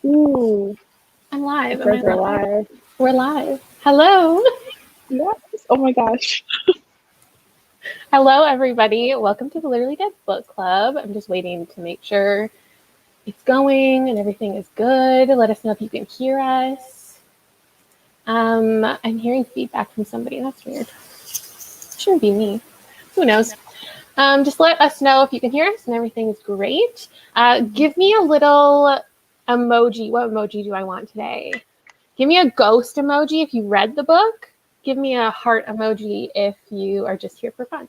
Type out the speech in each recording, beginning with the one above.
Ooh, I'm live. we're live. We're live. Hello. Yes. Oh my gosh. Hello, everybody. Welcome to the Literally Dead Book Club. I'm just waiting to make sure it's going and everything is good. Let us know if you can hear us. I'm hearing feedback from somebody. That's weird. Shouldn't be me. Who knows? Just let us know if you can hear us and everything's great. Give me a little emoji. What emoji do I want today? Give me a ghost emoji if you read the book. Give me a heart emoji if you are just here for fun.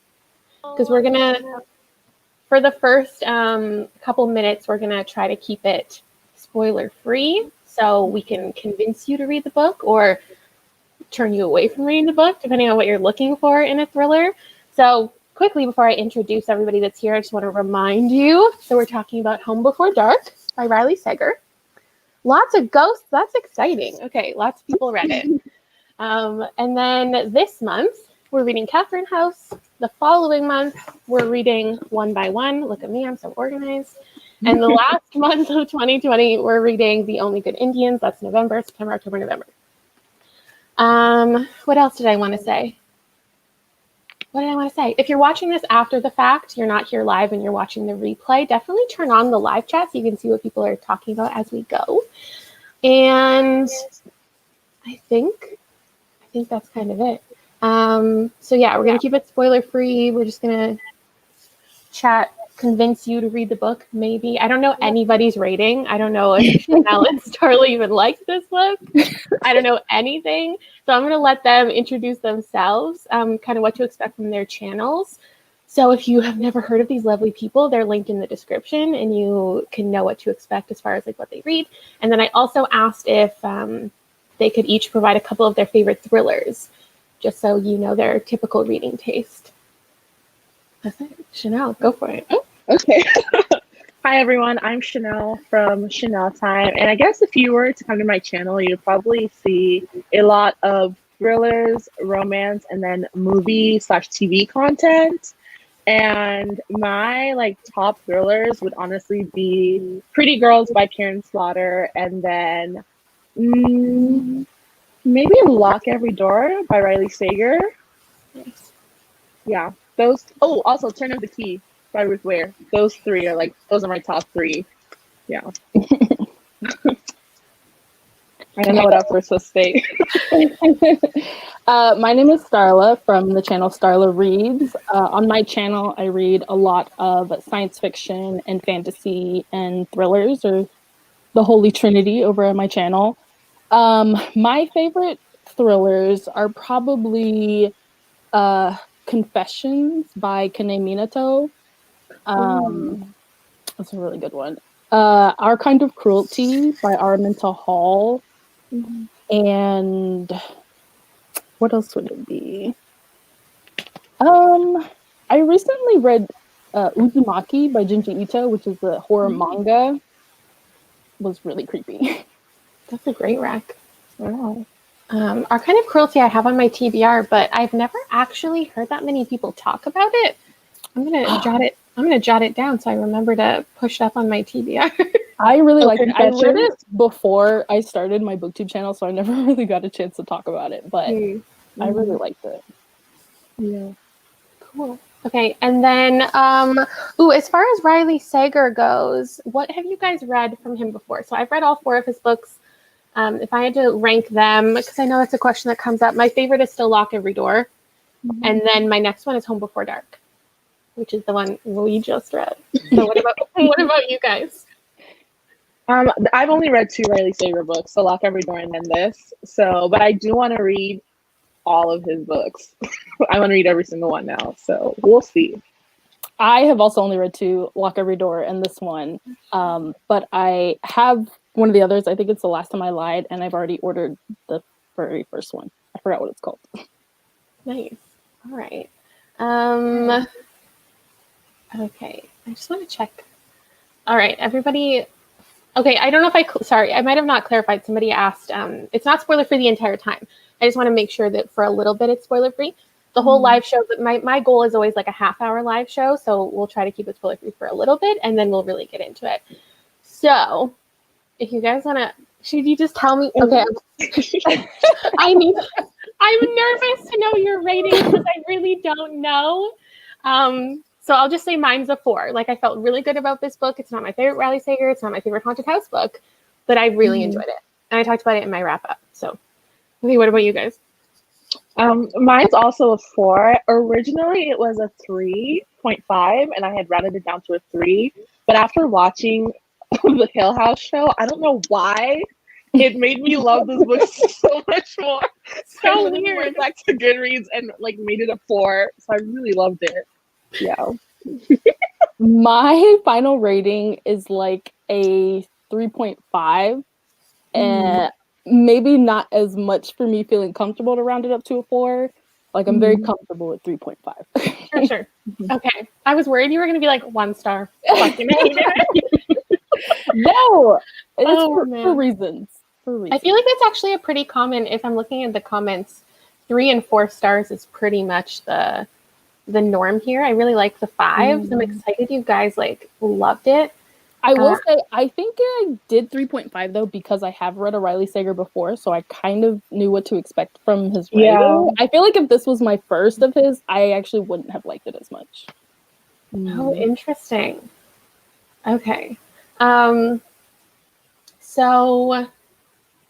Because we're going to, for the first couple minutes, we're going to try to keep it spoiler-free so we can convince you to read the book or turn you away from reading the book, depending on what you're looking for in a thriller. So quickly, before I introduce everybody that's here, I just want to remind you that we're talking about Home Before Dark by Riley Sager. Lots of ghosts. That's exciting. Okay, lots of people read it. And then this month, we're reading Catherine House. The following month, we're reading One by One. Look at me, I'm so organized. And the last month of 2020, we're reading The Only Good Indians. That's November, September, October, November. What else did I want to say? If you're watching this after the fact, you're not here live and you're watching the replay, definitely turn on the live chat so you can see what people are talking about as we go. And I think that's kind of it. So yeah, we're going to keep it spoiler free. We're just going to chat, convince you to read the book, maybe. I don't know anybody's rating. I don't know if Chanel and Starla even like this book. I don't know anything. So I'm going to let them introduce themselves, kind of what to expect from their channels. So if you have never heard of these lovely people, they're linked in the description and you can know what to expect as far as like what they read. And then I also asked if they could each provide a couple of their favorite thrillers, just so you know their typical reading taste. That's it. Chanel, go for it. Oh, okay. Hi, everyone. I'm Chanel from Chanel Time. And I guess if you were to come to my channel, you'd probably see a lot of thrillers, romance, and then movie/TV content. And my top thrillers would honestly be Pretty Girls by Karen Slaughter, and then maybe Lock Every Door by Riley Sager. Nice. Yeah, those. Oh, also Turn of the Key by Ruth Ware. Those three are those are my top three. Yeah. I don't know what else we're supposed to say. My name is Starla from the channel Starla Reads. On my channel, I read a lot of science fiction and fantasy and thrillers, or the Holy Trinity over on my channel. My favorite thrillers are probably Confessions by Kane Minato. That's a really good one. Our Kind of Cruelty by Araminta Hall. And what else would it be? I recently read Uzumaki by Junji Ito, which is a horror manga. It was really creepy. That's a great rec. Wow. Our Kind of Cruelty I have on my TBR, but I've never actually heard that many people talk about it. I'm gonna jot it down so I remember to push it up on my TBR. I really like it. I read it before I started my booktube channel, so I never really got a chance to talk about it, but I really liked it. Yeah. Cool. Okay, and then as far as Riley Sager goes, what have you guys read from him before? So I've read all 4 of his books. If I had to rank them, because I know that's a question that comes up, my favorite is still Lock Every Door. And then my next one is Home Before Dark, which is the one we just read. So what about you guys? I've only read 2 Riley Sager books, so Lock Every Door and then this. So, but I do want to read all of his books. I want to read every single one now, so we'll see. I have also only read 2, Lock Every Door and this one, but I have one of the others. I think it's The Last Time I Lied, and I've already ordered the very first one. I forgot what it's called. Nice. All right. Okay, I just want to check. All right, everybody. Okay, I don't know if I might have not clarified. Somebody asked, it's not spoiler free the entire time. I just want to make sure that for a little bit it's spoiler free. The whole live show, but my goal is always like a half-hour live show, so we'll try to keep it spoiler free for a little bit, and then we'll really get into it. So, if you guys want to, should you just tell me? Okay. I'm nervous to know your rating because I really don't know. So I'll just say mine's a 4. Like, I felt really good about this book. It's not my favorite Riley Sager. It's not my favorite haunted house book, but I really enjoyed it. And I talked about it in my wrap up. So, okay, what about you guys? Mine's also a 4. Originally, it was a 3.5, and I had rounded it down to a 3. But after watching the Hill House show, I don't know why, it made me love this book so much more. So I weird. went back to Goodreads and like made it a 4. So I really loved it. Yeah. My final rating is like a 3.5, and maybe not as much for me feeling comfortable to round it up to a 4. Like, I'm very comfortable with 3.5. Sure. Okay. I was worried you were going to be like 1 star. Fucking hate it. No, it's for man. reasons. I feel like that's actually a pretty common, if I'm looking at the comments, 3 and 4 stars is pretty much the norm here. I really like the 5s. I'm excited you guys like loved it. I will say, I think I did 3.5 though, because I have read a Riley Sager before, so I kind of knew what to expect from his writing. Yeah. I feel like if this was my first of his, I actually wouldn't have liked it as much. Oh, interesting. Okay. So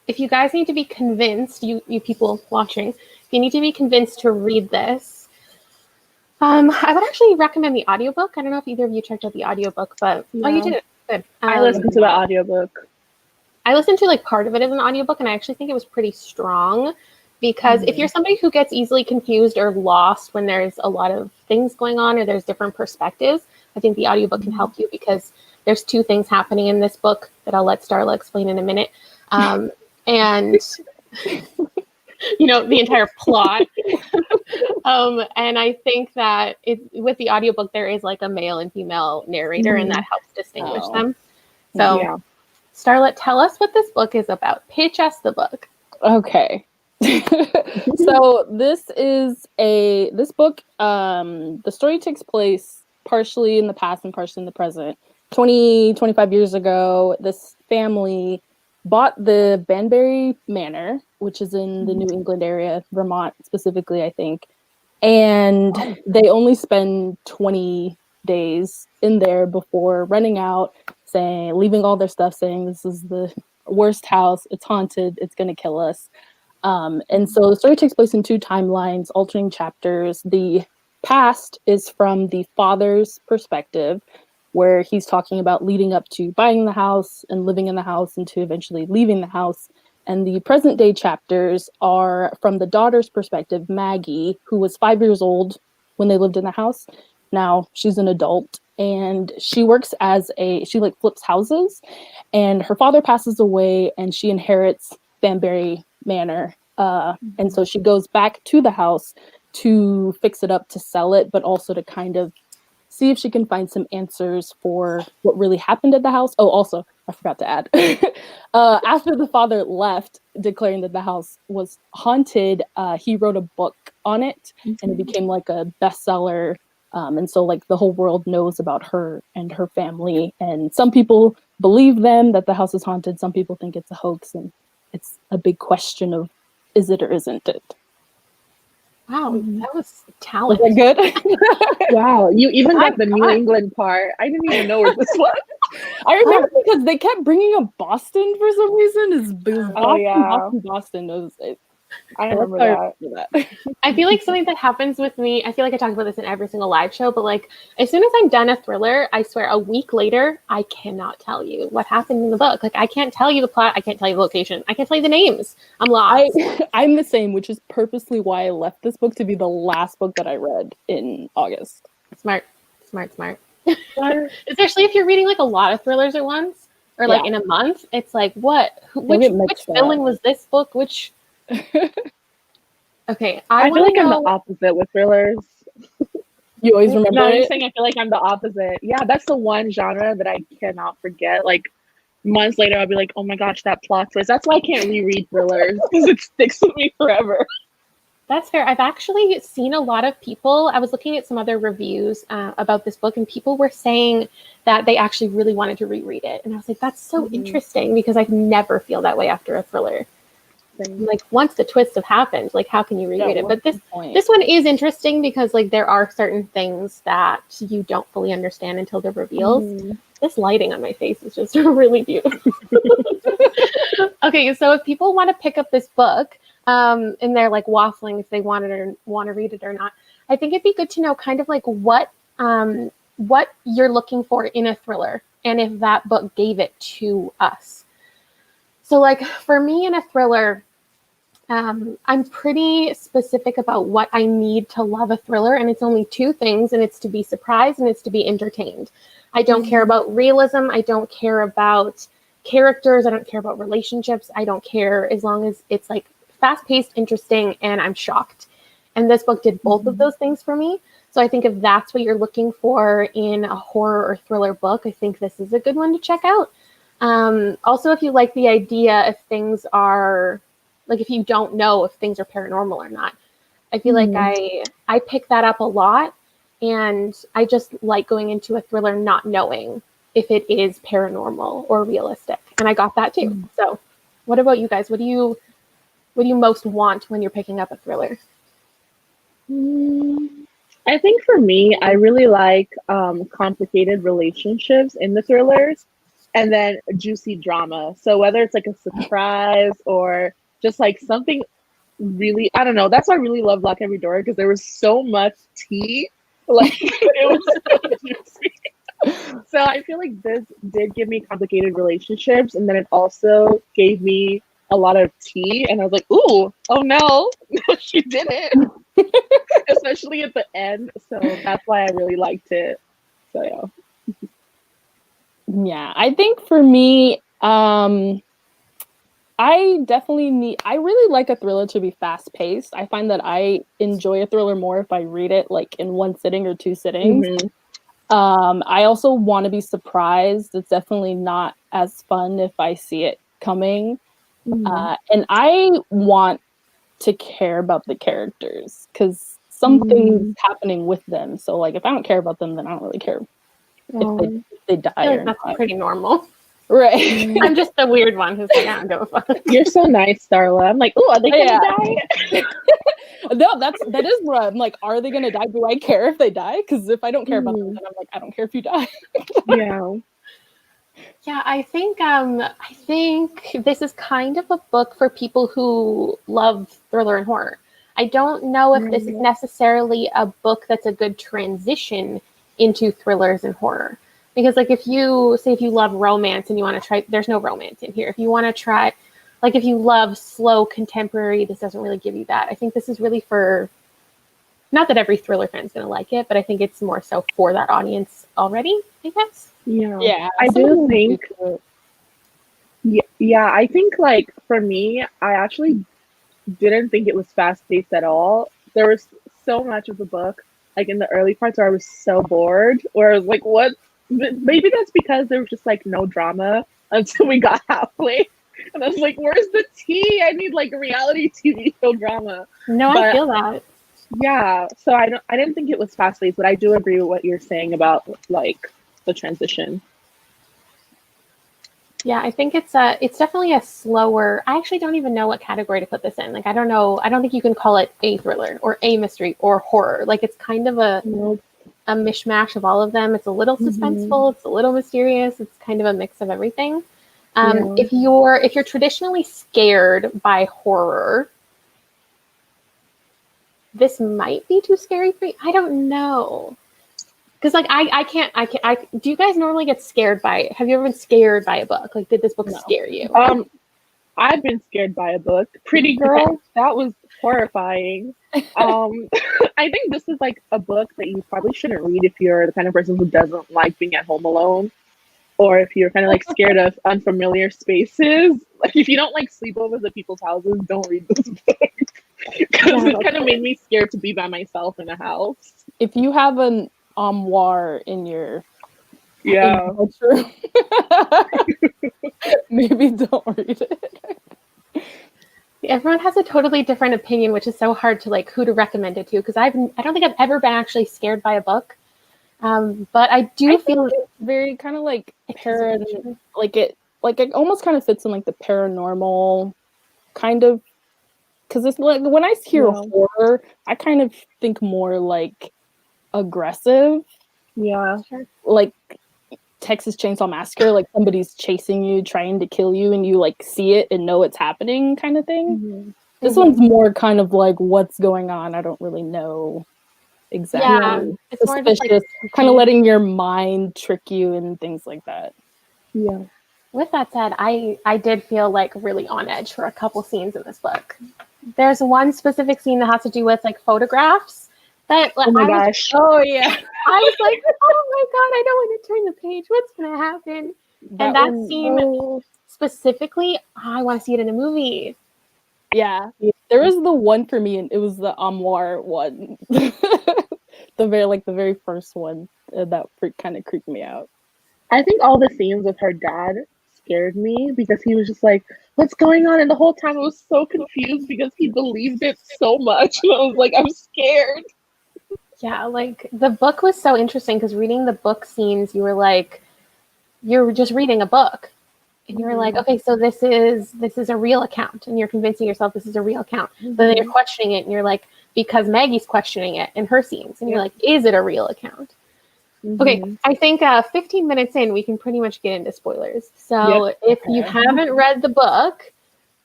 if you guys need to be convinced, you people watching, if you need to be convinced to read this, I would actually recommend the audiobook. I don't know if either of you checked out the audiobook, but oh, you did it. Good. I listened to the audiobook. I listened to like part of it as an audiobook, and I actually think it was pretty strong because if you're somebody who gets easily confused or lost when there's a lot of things going on or there's different perspectives, I think the audiobook can help you because there's 2 things happening in this book that I'll let Starla explain in a minute. And you know, the entire plot. And I think that with the audiobook, there is like a male and female narrator, and that helps distinguish them. So, Starlet, tell us what this book is about. Pitch us the book. Okay. So this book, the story takes place partially in the past and partially in the present. 25 years ago, this family bought the Banbury Manor, which is in the New England area, Vermont specifically, I think. And they only spend 20 days in there before renting out, leaving all their stuff, saying this is the worst house, it's haunted, it's going to kill us. And so the story takes place in 2 timelines, alternating chapters. The past is from the father's perspective, where he's talking about leading up to buying the house and living in the house and to eventually leaving the house. And the present day chapters are from the daughter's perspective, Maggie, who was 5 years old when they lived in the house. Now she's an adult, and she works she flips houses, and her father passes away and she inherits Banbury Manor. And so she goes back to the house to fix it up, to sell it, but also to kind of see if she can find some answers for what really happened at the house. Oh, also, I forgot to add, after the father left, declaring that the house was haunted, he wrote a book on it, and it became like a bestseller. And so like the whole world knows about her and her family. And some people believe them that the house is haunted. Some people think it's a hoax. And it's a big question of, is it or isn't it? Wow, that was talent. Was that good? Wow, you even got the New England part. I didn't even know where this was. I remember because they kept bringing up Boston for some reason. Boston. I remember that. I feel like something that happens with me, I feel like I talk about this in every single live show, but like as soon as I'm done a thriller, I swear a week later, I cannot tell you what happened in the book. Like I can't tell you the plot. I can't tell you the location. I can't tell you the names. I'm lost. I'm the same, which is purposely why I left this book to be the last book that I read in August. Smart. Especially if you're reading like a lot of thrillers at once or like in a month. It's like, which villain was this book? Which... Okay, I feel like I'm the opposite with thrillers. You always remember No, it? I'm saying I feel like I'm the opposite. Yeah, that's the one genre that I cannot forget. Like months later, I'll be like, oh my gosh, that plot twist. That's why I can't reread thrillers because it sticks with me forever. That's fair. I've actually seen a lot of people. I was looking at some other reviews about this book, and people were saying that they actually really wanted to reread it. And I was like, that's so interesting, because I never feel that way after a thriller. Like, once the twists have happened, like, how can you reread it? But this one is interesting because, like, there are certain things that you don't fully understand until they're revealed. This lighting on my face is just really beautiful. Okay, so if people want to pick up this book, and they're like waffling if they want it or want to read it or not, I think it'd be good to know kind of like what you're looking for in a thriller, and if that book gave it to us. So, like, for me in a thriller, I'm pretty specific about what I need to love a thriller, and it's only two things, and it's to be surprised and it's to be entertained. I don't care about realism. I don't care about characters. I don't care about relationships. I don't care, as long as it's like fast-paced, interesting, and I'm shocked. And this book did both of those things for me. So I think if that's what you're looking for in a horror or thriller book, I think this is a good one to check out. Also, if you like the idea if things are, like, if you don't know if things are paranormal or not, I feel like I pick that up a lot, and I just like going into a thriller not knowing if it is paranormal or realistic. And I got that too. So what about you guys? What do you most want when you're picking up a thriller? I think for me, I really like complicated relationships in the thrillers, and then juicy drama. So whether it's like a surprise or just like something really, I don't know. That's why I really love Lock Every Door, because there was so much tea. Like, it was so juicy. So I feel like this did give me complicated relationships, and then it also gave me a lot of tea, and I was like, ooh, oh no, she didn't. Especially at the end. So that's why I really liked it. So yeah. Yeah, I think for me, I really like a thriller to be fast paced. I find that I enjoy a thriller more if I read it like in one sitting or two sittings. I also want to be surprised. It's definitely not as fun if I see it coming. And I want to care about the characters, because something's happening with them. So, like, if I don't care about them, then I don't really care if they die or that's not. pretty normal. Right. I'm just the weird one who's like, I don't give a fuck. You're so nice, Starla. I'm like, oh, are they gonna die? No, that is what I'm like. Are they gonna die? Do I care if they die? Because if I don't care about them, then I'm like, I don't care if you die. Yeah, I think this is kind of a book for people who love thriller and horror. I don't know if this is necessarily a book that's a good transition into thrillers and horror. Because, like, if you love romance and you want to try, there's no romance in here. If you want to try, like, if you love slow contemporary, this doesn't really give you that. I think this is really for, not that every thriller fan's going to like it, but I think it's more so for that audience already, I guess. Yeah, I do think. Yeah, I think, like, for me, I actually didn't think it was fast paced at all. There was so much of the book, like in the early parts, where I was so bored, where I was like, what? Maybe that's because there was just like no drama until we got halfway. And I was like, where's the tea? I need like reality TV show drama. No, I feel that. Yeah, so I didn't think it was fast paced, but I do agree with what you're saying about like the transition. Yeah, I think it's definitely a slower. I actually don't even know what category to put this in. Like, I don't know. I don't think you can call it a thriller or a mystery or horror. Like, it's kind of a mishmash of all of them. It's a little suspenseful. It's a little mysterious. It's kind of a mix of everything. If you're traditionally scared by horror, this might be too scary for you. I don't know. Because, like, I can't, do you guys normally get scared by, have you ever been scared by a book? Like, did this book scare you? I've been scared by a book. Pretty Girl, that was horrifying. I think this is like a book that you probably shouldn't read if you're the kind of person who doesn't like being at home alone, or if you're kind of like scared of unfamiliar spaces. Like, if you don't like sleepovers at people's houses, don't read this book. Because it kind of made me scared to be by myself in a house. If you have an armoire in your bedroom, maybe don't read it. everyone has a totally different opinion, which is so hard to like who to recommend it to, because I don't think I've ever been actually scared by a book. But I do feel it's very kind of like anticipation. it almost kind of fits in like the paranormal kind of, because it's like when I hear horror, I kind of think more like aggressive. Yeah. Like Texas Chainsaw Massacre, like somebody's chasing you, trying to kill you, and you like see it and know it's happening kind of thing. Mm-hmm. This one's more kind of like what's going on. I don't really know exactly. Yeah, it's more just like kind of letting your mind trick you and things like that. Yeah. With that said, I did feel like really on edge for a couple scenes in this book. There's one specific scene that has to do with like photographs that Oh my gosh. Oh yeah. I was like, oh my god, I don't want to turn the page. What's gonna happen? And that scene specifically, I want to see it in a movie. Yeah. There was the one for me, and it was the armoire one. the very first one that kind of creeped me out. I think all the scenes with her dad scared me because he was just like, what's going on? And the whole time I was so confused because he believed it so much. And I was like, I'm scared. Yeah, like the book was so interesting because reading the book scenes, you were like, you're just reading a book. And you were like, okay, so this is a real account. And you're convincing yourself this is a real account. But then you're questioning it and you're like, because Maggie's questioning it in her scenes. And you're like, is it a real account? Okay, I think 15 minutes in, we can pretty much get into spoilers. So if you haven't read the book,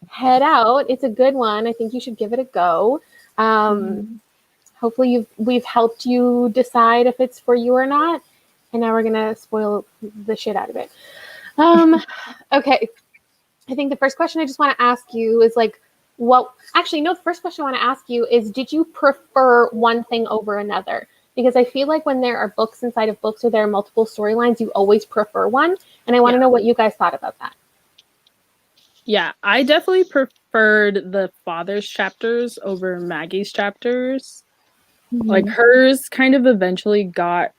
head out. It's a good one. I think you should give it a go. Hopefully we've helped you decide if it's for you or not. And now we're going to spoil the shit out of it. Okay. I think the first question I just want to ask you is like, the first question I want to ask you is, did you prefer one thing over another? Because I feel like when there are books inside of books or there are multiple storylines, you always prefer one. And I want to know what you guys thought about that. Yeah, I definitely preferred the father's chapters over Maggie's chapters. Like hers kind of eventually got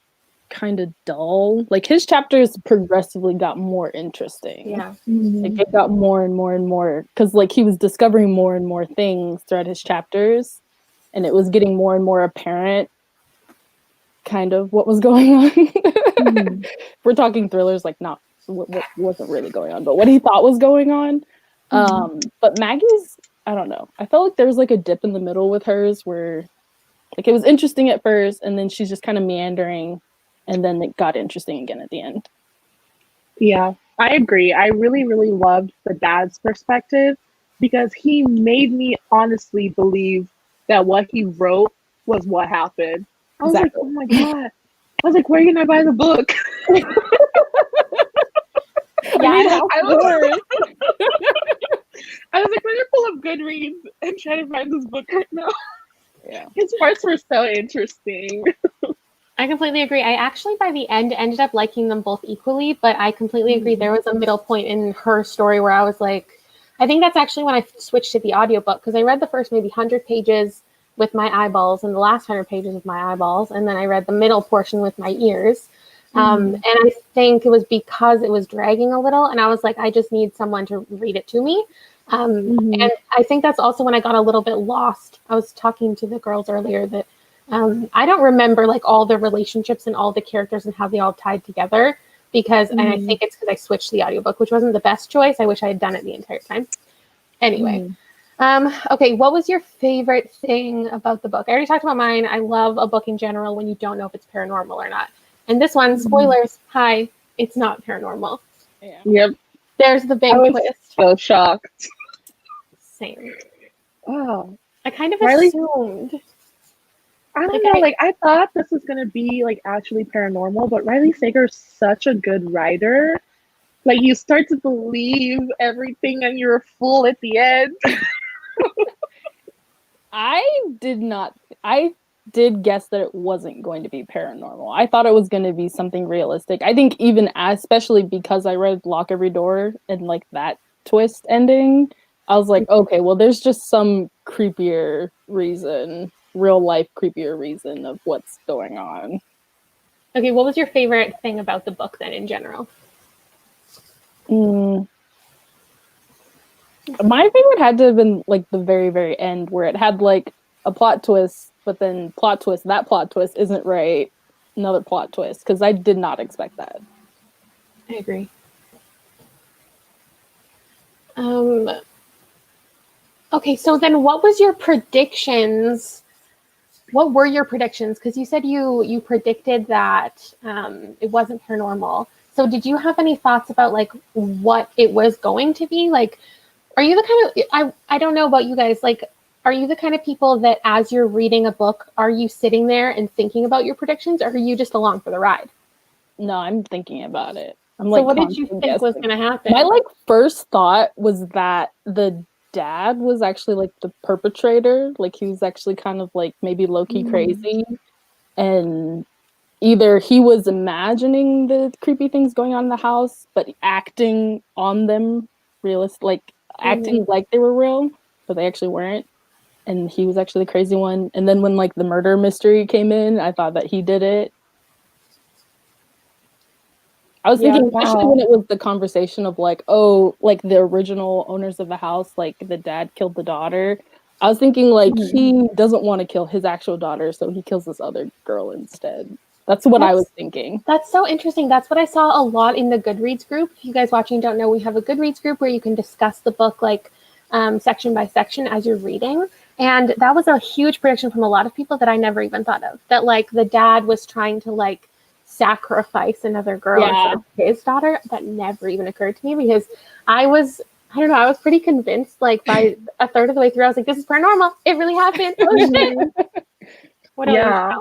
kind of dull. Like his chapters progressively got more interesting. Yeah. Like it got more and more and more, because like he was discovering more and more things throughout his chapters, and it was getting more and more apparent kind of what was going on. We're talking thrillers, like not what wasn't really going on, but what he thought was going on. But Maggie's, I don't know, I felt like there was like a dip in the middle with hers where like it was interesting at first and then she's just kind of meandering, and then it got interesting again at the end. Yeah, I agree. I really, really loved the dad's perspective because he made me honestly believe that what he wrote was what happened. I was like, oh my God. I was like, where can I buy the book? Yeah, I was like, let me pull up Goodreads and try to find this book right now. Yeah. His parts were so interesting. I completely agree. I actually, by the end, ended up liking them both equally, but I completely agree. There was a middle point in her story where I was like, I think that's actually when I switched to the audiobook, because I read the first maybe 100 pages with my eyeballs and the last 100 pages with my eyeballs, and then I read the middle portion with my ears. And I think it was because it was dragging a little, and I was like, I just need someone to read it to me. And I think that's also when I got a little bit lost. I was talking to the girls earlier that I don't remember like all the relationships and all the characters and how they all tied together, because, and I think it's because I switched the audiobook, which wasn't the best choice. I wish I had done it the entire time. Anyway. Okay, what was your favorite thing about the book? I already talked about mine. I love a book in general when you don't know if it's paranormal or not. And this one, spoilers, hi, it's not paranormal. Yeah. Yep. There's the big twist. So shocked. Same. Oh. I kind of Riley? assumed. I don't know, like I thought this was gonna be like actually paranormal, but Riley Sager's such a good writer. Like you start to believe everything and you're a fool at the end. I did guess that it wasn't going to be paranormal. I thought it was going to be something realistic. I think especially because I read Lock Every Door and like that twist ending, I was like, okay, well there's just some creepier reason, real life creepier reason of what's going on. Okay, what was your favorite thing about the book then in general? My favorite had to have been like the very, very end where it had like a plot twist, but then plot twist, that plot twist isn't right. Another plot twist, because I did not expect that. I agree. Okay, so then what was your predictions? What were your predictions? Because you said you predicted that it wasn't paranormal. So did you have any thoughts about like what it was going to be? Like, are you the kind of I don't know about you guys, like, are you the kind of people that as you're reading a book, are you sitting there and thinking about your predictions, or are you just along for the ride? No, I'm thinking about it. I'm So like, what did you think was going to happen? my like first thought was that the dad was actually like the perpetrator. Like he was actually kind of like maybe low-key crazy, and either he was imagining the creepy things going on in the house, but acting on them like acting like they were real, but they actually weren't. And he was actually the crazy one. And then when like the murder mystery came in, I thought that he did it. I was thinking, especially when it was the conversation of like, oh, like the original owners of the house, like the dad killed the daughter. I was thinking like he doesn't want to kill his actual daughter, so he kills this other girl instead. That's what I was thinking. That's so interesting. That's what I saw a lot in the Goodreads group. If you guys watching don't know, we have a Goodreads group where you can discuss the book like section by section as you're reading. And that was a huge prediction from a lot of people that I never even thought of. That like the dad was trying to like sacrifice another girl instead of his daughter. That never even occurred to me because I was pretty convinced like by a third of the way through. I was like, this is paranormal. It really happened. Oh shit. What Yeah.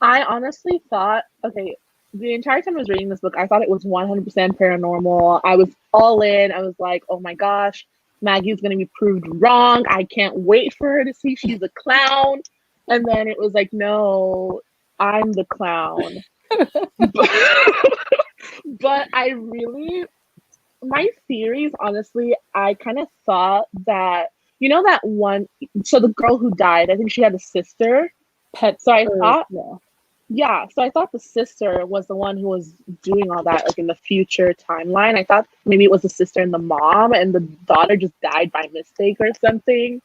I honestly thought, okay, the entire time I was reading this book, I thought it was 100% paranormal. I was all in. I was like, oh my gosh, Maggie's going to be proved wrong. I can't wait for her to see she's a clown. And then it was like, no, I'm the clown. But I really, my theories, honestly, I kind of thought that, you know, that one, so the girl who died, I think she had a sister. So I thought, so I thought the sister was the one who was doing all that, like in the future timeline. I thought maybe it was the sister and the mom, and the daughter just died by mistake or something.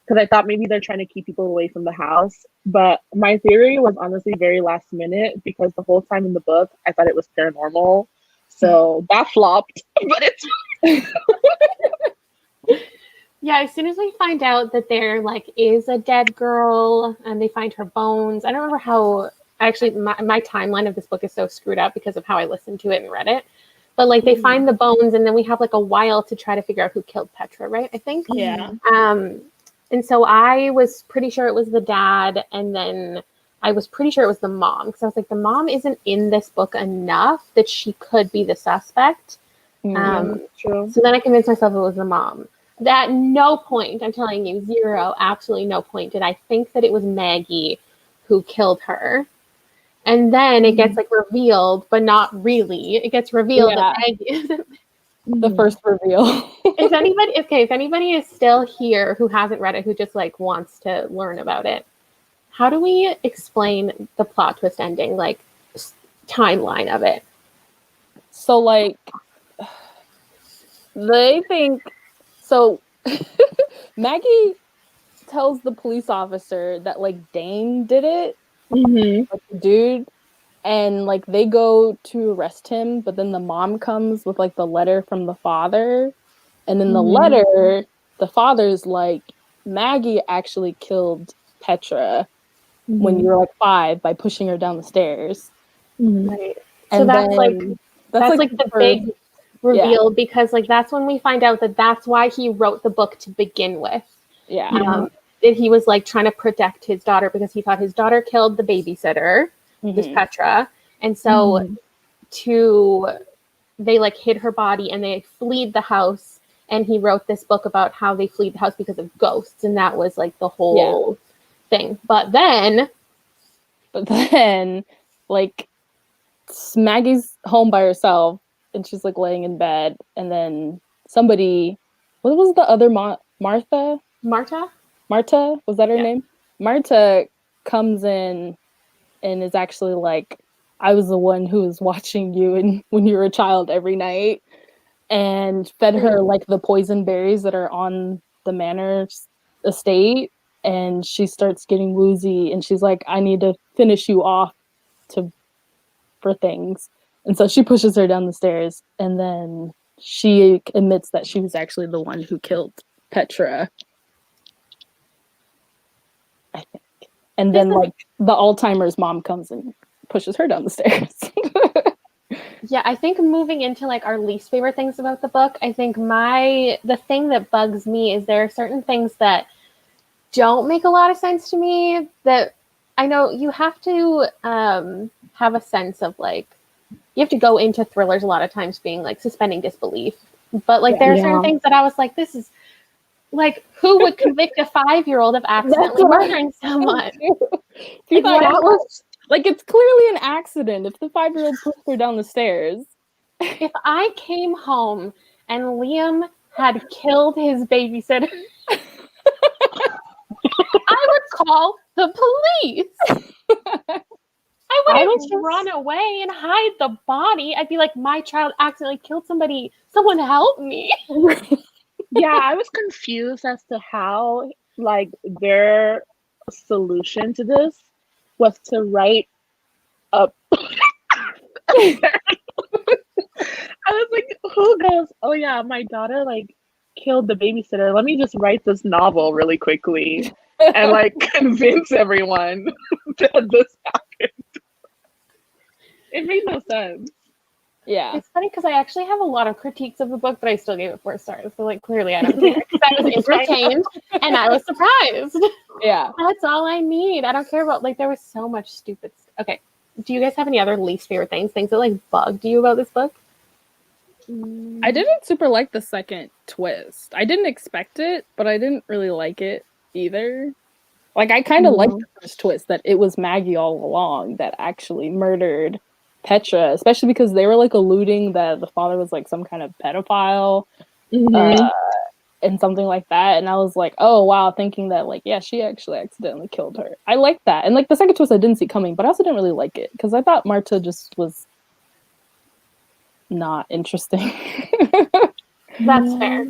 Because I thought maybe they're trying to keep people away from the house. But my theory was honestly very last minute because the whole time in the book, I thought it was paranormal. So that flopped, but it's. Yeah, as soon as we find out that there like is a dead girl and they find her bones, I don't remember how. Actually, my timeline of this book is so screwed up because of how I listened to it and read it. But like they find the bones, and then we have like a while to try to figure out who killed Petra, right? I think. Yeah. And so I was pretty sure it was the dad, and then I was pretty sure it was the mom because I was like, the mom isn't in this book enough that she could be the suspect. True. So then I convinced myself it was the mom. At no point, I'm telling you, zero, absolutely no point did I think that it was Maggie who killed her. And then it gets like revealed, but not really. It gets revealed that Maggie. The first reveal. If anybody is still here who hasn't read it, who just like wants to learn about it, how do we explain the plot twist ending, like timeline of it? So like they think so Maggie tells the police officer that like Dane did it, like the dude, and like they go to arrest him, but then the mom comes with like the letter from the father, and in the letter the father's like, Maggie actually killed Petra when you were like 5 by pushing her down the stairs. Right. And so that's like the big reveal because like that's when we find out that that's why he wrote the book to begin with. That he was like trying to protect his daughter because he thought his daughter killed the babysitter, this Petra, and so they like hid her body and they fled the house, and he wrote this book about how they fled the house because of ghosts, and that was like the whole thing. But then like Maggie's home by herself and she's like laying in bed, and then somebody, what was the other Martha, was that her name? Marta comes in and is actually like, I was the one who was watching you and when you were a child every night. and fed her like the poison berries that are on the manor estate, and she starts getting woozy, and she's like, I need to finish you off for things. And so she pushes her down the stairs, and then she admits that she was actually the one who killed Petra, I think. And then like the Alzheimer's mom comes and pushes her down the stairs. Yeah, I think moving into like our least favorite things about the book, I think the thing that bugs me is there are certain things that don't make a lot of sense to me, that I know you have to have a sense of like, you have to go into thrillers a lot of times being like suspending disbelief. But like there are certain things that I was like, this is like, who would convict a 5-year-old of accidentally murdering someone? Like, it's clearly an accident if the 5-year-old pushed her down the stairs. If I came home and Liam had killed his babysitter, I would call the police. I wouldn't run away and hide the body. I'd be like, my child accidentally killed somebody. Someone help me. Yeah, I was confused as to how, like, their solution to this was to write up. I was like, who goes, oh yeah, my daughter like killed the babysitter. Let me just write this novel really quickly and like convince everyone that this happened. It made no sense. Yeah. It's funny because I actually have a lot of critiques of the book, but I still gave it 4 stars. So like clearly I don't care because I was entertained and I was surprised. Yeah. That's all I need. I don't care about like there was so much stupid stuff. Okay. Do you guys have any other least favorite things that like bugged you about this book? I didn't super like the second twist. I didn't expect it, but I didn't really like it either. Like I kind of liked the first twist that it was Maggie all along that actually murdered Petra, especially because they were like alluding that the father was like some kind of pedophile and something like that. And I was like, oh wow, thinking that like, yeah, she actually accidentally killed her. I liked that. And like the second twist I didn't see coming, but I also didn't really like it because I thought Marta just was not interesting. That's fair.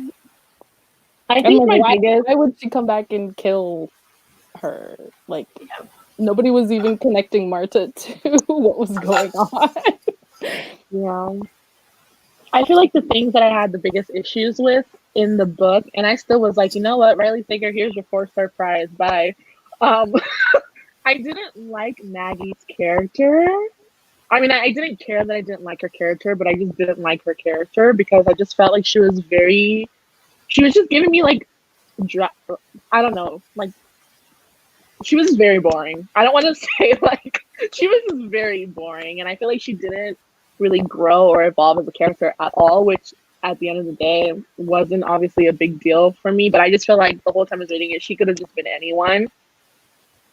I think like, my biggest... why would she come back and kill her? Like nobody was even connecting Marta to what was going on. Yeah. I feel like the things that I had the biggest issues with in the book, and I still was like, you know what, Riley Sager, here's your 4-star prize, bye. I didn't like Maggie's character. I mean, I didn't care that I didn't like her character, but I just didn't like her character because I just felt like she was just giving me like, I don't know, like, she was very boring. I don't want to say like, she was just very boring, and I feel like she didn't really grow or evolve as a character at all, which at the end of the day wasn't obviously a big deal for me, but I just feel like the whole time I was reading it, she could have just been anyone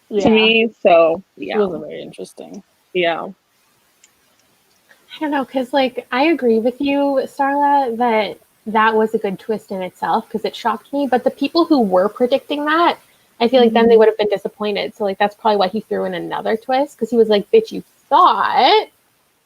to me. So yeah, she wasn't very interesting. Yeah, I don't know, because like I agree with you, Starla, that was a good twist in itself because it shocked me, but the people who were predicting that, I feel like then they would have been disappointed. So like that's probably why he threw in another twist, because he was like, bitch, you thought.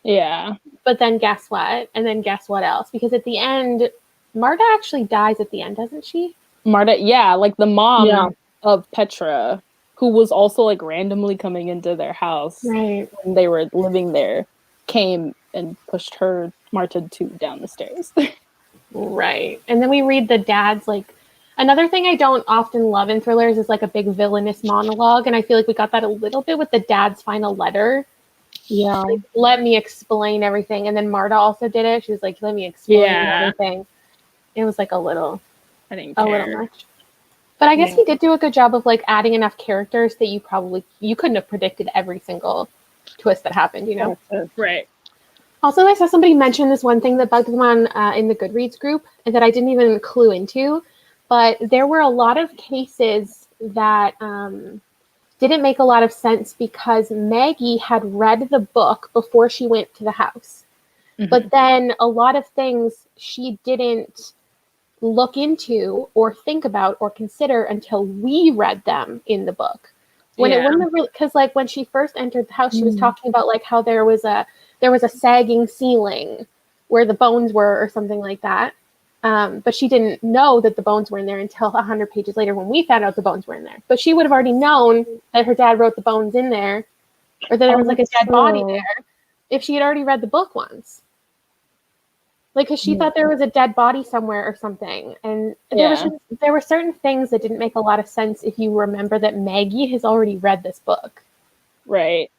Yeah. But then guess what? And then guess what else? Because at the end, Marta actually dies at the end, doesn't she? Marta, yeah, like the mom of Petra, who was also like randomly coming into their house when they were living there, came and pushed Marta down the stairs. Right. And then we read the dad's like, another thing I don't often love in thrillers is like a big villainous monologue. And I feel like we got that a little bit with the dad's final letter. Yeah. Like, let me explain everything. And then Marta also did it. She was like, let me explain everything. It was like a little much. But I guess he did do a good job of like adding enough characters that you couldn't have predicted every single twist that happened, you know? Right. Also, I saw somebody mention this one thing that bugged them on in the Goodreads group that I didn't even clue into. But there were a lot of cases that didn't make a lot of sense because Maggie had read the book before she went to the house. Mm-hmm. But then a lot of things she didn't look into or think about or consider until we read them in the book. When it wouldn't have really, because like when she first entered the house, she was talking about like how there was a sagging ceiling where the bones were or something like that. But she didn't know that the bones were in there until 100 pages later when we found out the bones were in there. But she would have already known that her dad wrote the bones in there, or that there was like a dead body there, if she had already read the book once. Like, because she thought there was a dead body somewhere or something. And there were certain things that didn't make a lot of sense if you remember that Maggie has already read this book. Right.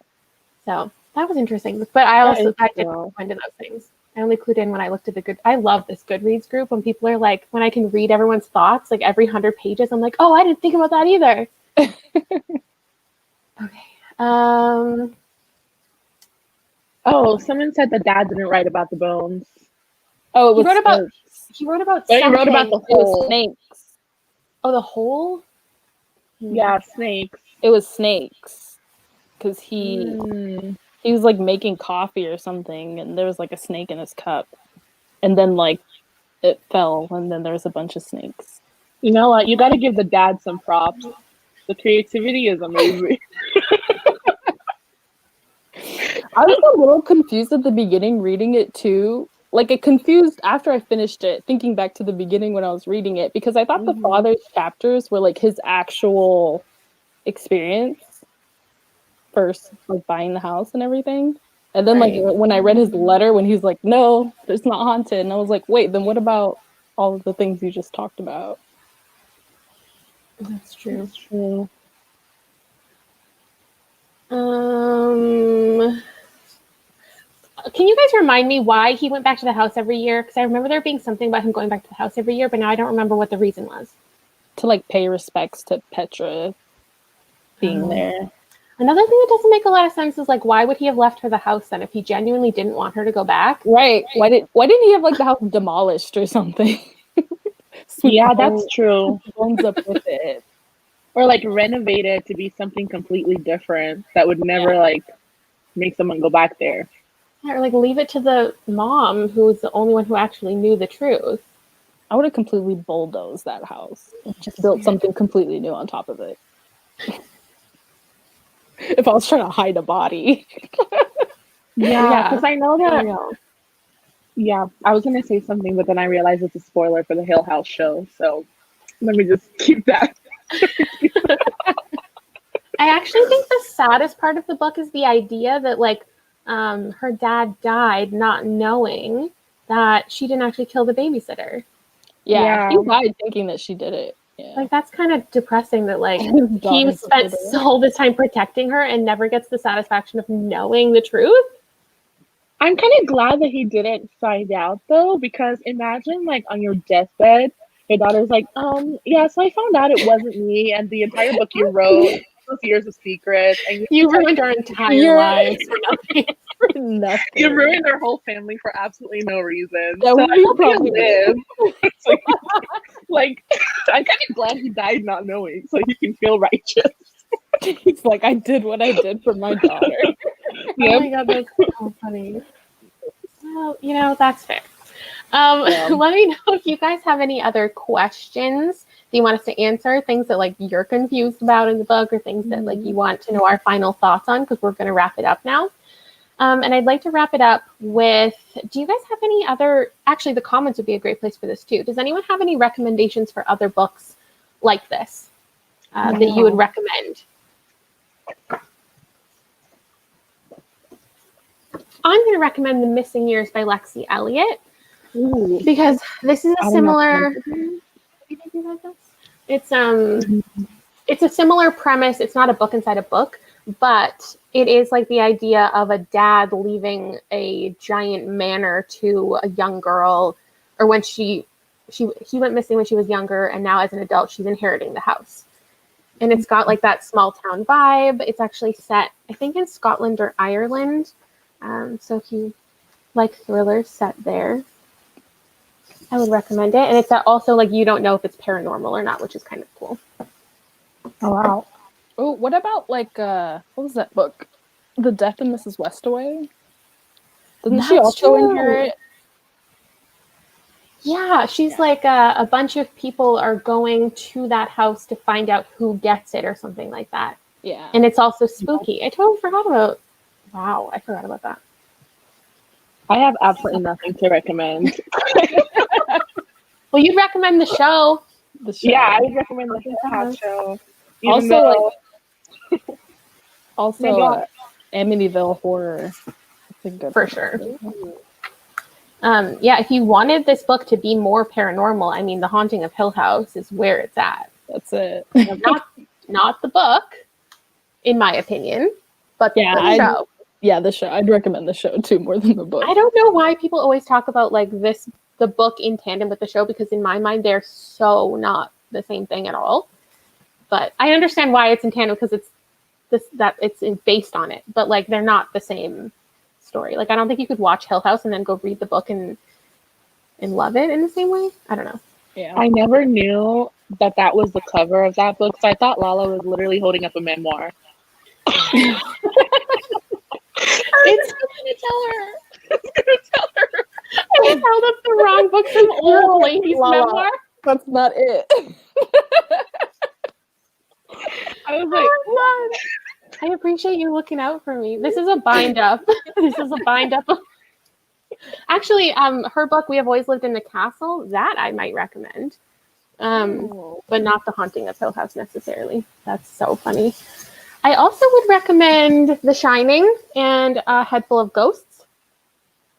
So that was interesting. But I didn't go into those things. I only clued in when I looked at I love this Goodreads group when people are like, when I can read everyone's thoughts, like every 100 pages, I'm like, oh, I didn't think about that either. Okay. Oh, someone said the dad didn't write about the bones. Oh, he wrote about something. He wrote about the hole. Snakes. Oh, the hole? Yeah, snakes. It was snakes. Because he was like making coffee or something, and there was like a snake in his cup. And then like it fell, and then there was a bunch of snakes. You know what? You got to give the dad some props. The creativity is amazing. I was a little confused at the beginning reading it too. Like, it confused after I finished it, thinking back to the beginning when I was reading it, because I thought the father's chapters were like his actual experience first, like buying the house and everything. And then like when I read his letter when he's like, no, it's not haunted. And I was like, wait, then what about all of the things you just talked about? That's true. That's true. Can you guys remind me why he went back to the house every year? Because I remember there being something about him going back to the house every year, but now I don't remember what the reason was. To like pay respects to Petra being there. Another thing that doesn't make a lot of sense is like, why would he have left her the house then if he genuinely didn't want her to go back? Right. Why didn't he have like the house demolished or something? Yeah, that's true. Owns up with it. Or like renovate it to be something completely different that would never like make someone go back there. Or like leave it to the mom who was the only one who actually knew the truth. I would have completely bulldozed that house. Just built something completely new on top of it. If I was trying to hide a body. Yeah, because I know that. Yeah, I was going to say something, but then I realized it's a spoiler for the Hill House show. So let me just keep that. I actually think the saddest part of the book is the idea that like her dad died not knowing that she didn't actually kill the babysitter. Yeah. He died thinking that she did it. Yeah. Like, that's kind of depressing that like he spent all this time protecting her and never gets the satisfaction of knowing the truth. I'm kind of glad that he didn't find out though, because imagine like on your deathbed, your daughter's like, yeah, so I found out it wasn't me, and the entire book you wrote was years of secrets, and you ruined our entire lives for nothing. For nothing. You ruined their whole family for absolutely no reason. That so would I be hope probably he lives. Like, I'm kind of glad he died not knowing, so he can feel righteous. He's like, I did what I did for my daughter. Oh my god, that's so funny. Well, you know, that's fair. Let me know if you guys have any other questions that you want us to answer, things that like you're confused about in the book, or things that like you want to know our final thoughts on, because we're going to wrap it up now. And I'd like to wrap it up with, do you guys have any other, actually the comments would be a great place for this too. Does anyone have any recommendations for other books like this that you would recommend? I'm going to recommend The Missing Years by Lexi Elliott. Ooh. Because this is a similar. It's a similar premise. It's not a book inside a book, but it is like the idea of a dad leaving a giant manor to a young girl, or when he went missing when she was younger, and now as an adult she's inheriting the house. And it's got like that small town vibe. It's actually set, I think, in Scotland or Ireland. So if you like thrillers set there, I would recommend it. And it's also like you don't know if it's paranormal or not, which is kind of cool. Oh wow. Oh, what about like what was that book? The Death of Mrs Westaway? Doesn't she also inherit? Yeah, she's like a bunch of people are going to that house to find out who gets it or something like that. Yeah. And it's also spooky. I totally forgot about. Wow, I forgot about that. I have absolutely nothing to recommend. Well, you'd recommend the show. The show. Yeah, I would recommend the Cat Show. Even Also, though, also, Amityville Horror. It's a good For one. sure. Yeah, if you wanted this book to be more paranormal, I mean, The Haunting of Hill House is where it's at. That's it. Not the book, in my opinion, but the show. Yeah, the show. I'd recommend the show too more than the book. I don't know why people always talk about like the book in tandem with the show, because in my mind they're so not the same thing at all. But I understand why it's in tandem, because it's based on it, but like they're not the same story. Like I don't think you could watch Hill House and then go read the book and love it in the same way. I don't know. Yeah. I never knew that was the cover of that book, so I thought Lala was literally holding up a memoir. It's gonna tell her. I held up the wrong book, some old lady's memoir. That's not it. I was like, oh, I appreciate you looking out for me. This is a bind up. Actually, her book, We Have Always Lived in the Castle, that I might recommend. But not The Haunting of Hill House necessarily. That's so funny. I also would recommend The Shining and A Head Full of Ghosts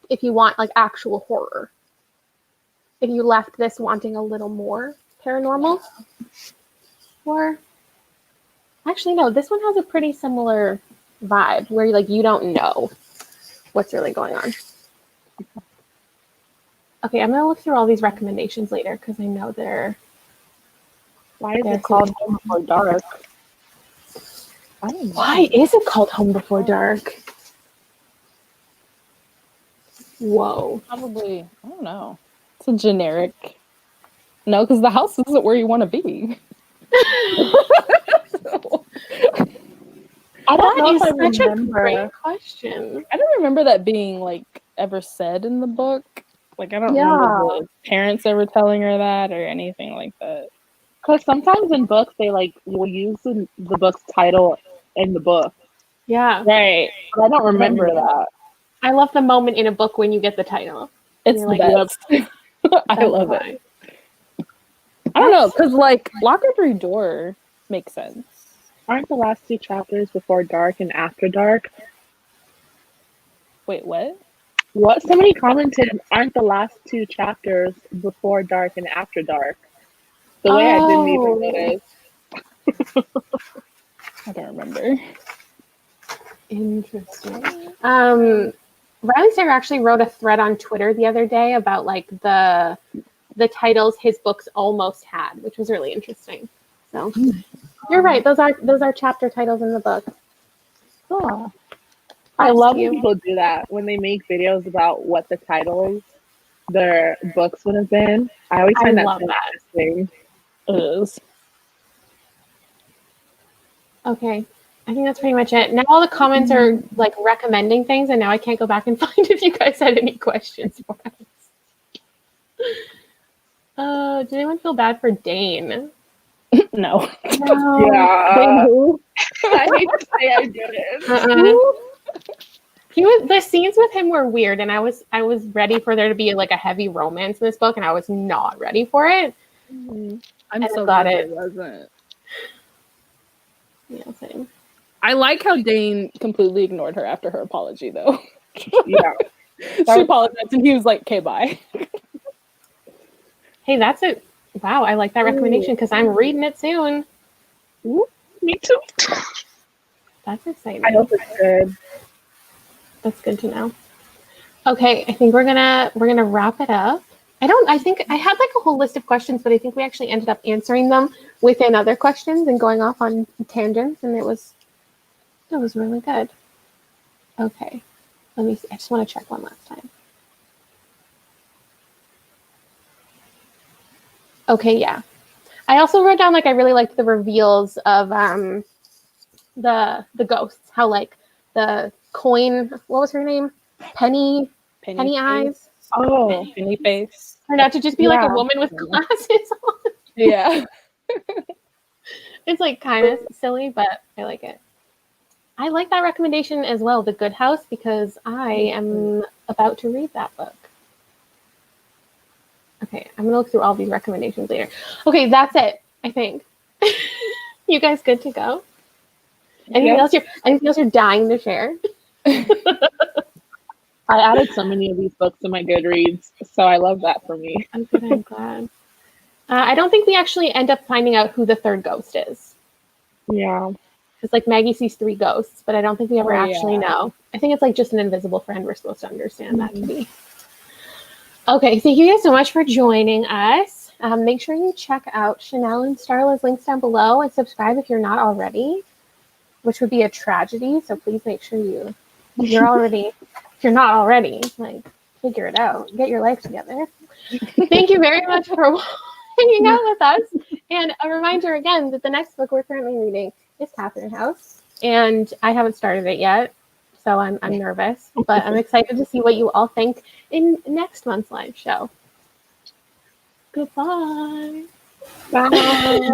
if you want like actual horror. If you left this wanting a little more paranormal. Or actually no, this one has a pretty similar vibe where like you don't know what's really going on. Okay, I'm gonna look through all these recommendations later because I know they're. why is it called Home Before Dark? I don't know. Why is it called Home Before Dark? Whoa. Probably, I don't know. It's a generic. No, because the house isn't where you want to be. I don't know if I Such a remember. great question. I don't remember that being like ever said in the book. Like I don't remember the parents ever telling her that or anything like that. Because sometimes in books they like will use the book's title in the book. Yeah. Right. But I don't remember that. I love the moment in a book when you get the title. It's You're the like, best. I That's love why. it. I don't know, because like Lock Every Door makes sense. Aren't the last two chapters Before Dark and After Dark? Wait, what? What? Somebody commented, aren't the last two chapters Before Dark and After Dark? The way I didn't even notice. I don't remember. Interesting. Riley Sarah actually wrote a thread on Twitter the other day about like the titles his books almost had, which was really interesting. So you're right; those are chapter titles in the book. Oh. I love when people do that when they make videos about what the titles their books would have been. I always find that so interesting. It is. Okay. I think that's pretty much it. Now all the comments are like recommending things, and now I can't go back and find if you guys had any questions for us. Did anyone feel bad for Dane? No. No. Yeah. I hate to say I didn't. The scenes with him were weird, and I was ready for there to be like a heavy romance in this book, and I was not ready for it. I'm so glad it wasn't. Yeah, same. I like how Dane completely ignored her after her apology, though. Yeah. She apologized, and he was like, "Okay, bye." Hey, that's it. Wow, I like that recommendation because I'm reading it soon. Ooh, me too. That's exciting. I hope it's good. That's good to know. Okay, I think we're gonna wrap it up. I think I had like a whole list of questions, but I think we actually ended up answering them within other questions and going off on tangents, and it was really good. Okay, let me see. I just want to check one last time. Okay, yeah. I also wrote down like I really liked the reveals of the ghosts. How like the coin, what was her name? Penny Eyes. Oh, Penny Face. Turned out to just be like a woman with glasses on. Yeah. It's like kind of silly, but I like it. I like that recommendation as well, The Good House, because I am about to read that book. Okay, I'm gonna look through all these recommendations later. Okay, that's it, I think. You guys good to go? Anything else you're dying to share? I added so many of these books to my Goodreads, so I love that for me. I'm good, I'm glad. I don't think we actually end up finding out who the third ghost is. Yeah. It's like Maggie sees 3 ghosts, but I don't think we ever actually know. I think it's like just an invisible friend we're supposed to understand that to be. Okay, thank you guys so much for joining us. Make sure you check out Chanel and Starla's links down below and subscribe if you're not already, which would be a tragedy. So please make sure you're already, if you're not already, like figure it out, get your life together. Thank you very much for hanging out with us. And a reminder again that the next book we're currently reading is Catherine House, and I haven't started it yet, so I'm nervous, but I'm excited to see what you all think in next month's live show. Goodbye. Bye.